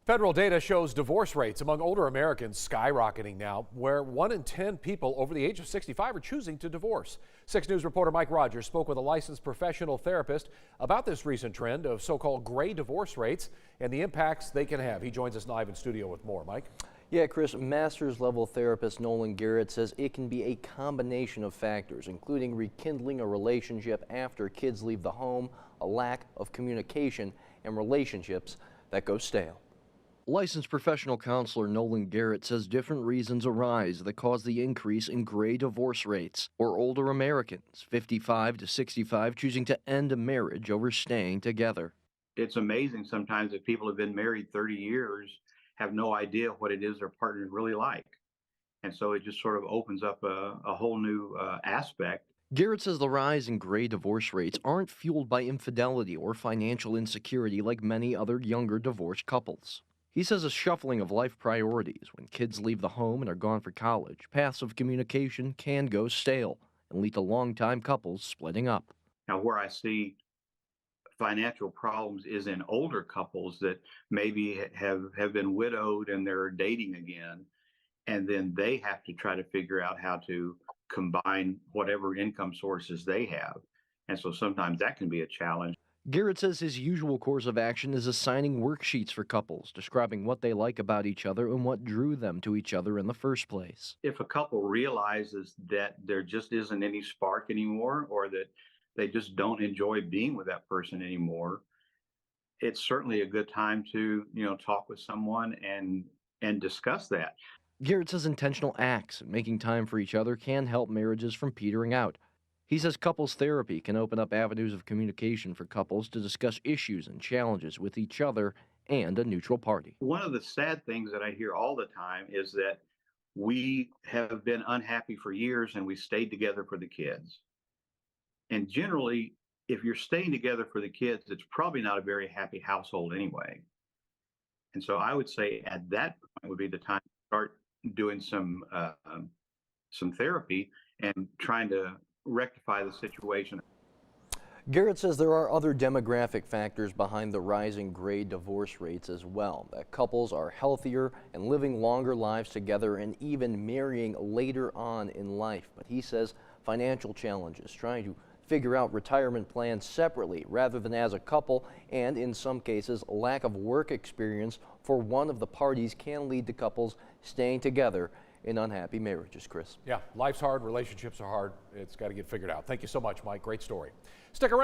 Federal data shows divorce rates among older Americans skyrocketing now, where 1 in 10 people over the age of 65 are choosing to divorce. 6 News reporter Mike Rogers spoke with a licensed professional therapist about this recent trend of so-called gray divorce rates and the impacts they can have. He joins us live in studio with more. Mike? Yeah, Chris, master's level therapist Nolan Garrett says it can be a combination of factors, including rekindling a relationship after kids leave the home, a lack of communication, and relationships that go stale. Licensed professional counselor Nolan Garrett says different reasons arise that cause the increase in gray divorce rates, or older Americans, 55 to 65, choosing to end a marriage over staying together. It's amazing sometimes that people have been married 30 years, have no idea what it is their partners really like. And so it just sort of opens up a whole new aspect. Garrett says the rise in gray divorce rates aren't fueled by infidelity or financial insecurity like many other younger divorced couples. He says a shuffling of life priorities when kids leave the home and are gone for college, paths of communication can go stale and lead to longtime couples splitting up. Now, where I see financial problems is in older couples that maybe have been widowed and they're dating again, and then they have to try to figure out how to combine whatever income sources they have. And so sometimes that can be a challenge. Garrett says his usual course of action is assigning worksheets for couples, describing what they like about each other and what drew them to each other in the first place. If a couple realizes that there just isn't any spark anymore, or that they just don't enjoy being with that person anymore, it's certainly a good time to, talk with someone and discuss that. Garrett says intentional acts and making time for each other can help marriages from petering out. He says couples therapy can open up avenues of communication for couples to discuss issues and challenges with each other and a neutral party. One of the sad things that I hear all the time is that we have been unhappy for years and we stayed together for the kids. And generally, if you're staying together for the kids, it's probably not a very happy household anyway. And so I would say at that point would be the time to start doing some therapy and trying to rectify the situation. Garrett says there are other demographic factors behind the rising gray divorce rates as well, that couples are healthier and living longer lives together and even marrying later on in life. But he says financial challenges, trying to figure out retirement plans separately rather than as a couple, and in some cases lack of work experience for one of the parties can lead to couples staying together in unhappy marriages. Chris? Yeah, life's hard, relationships are hard. It's got to get figured out. Thank you so much, Mike. Great story. Stick around.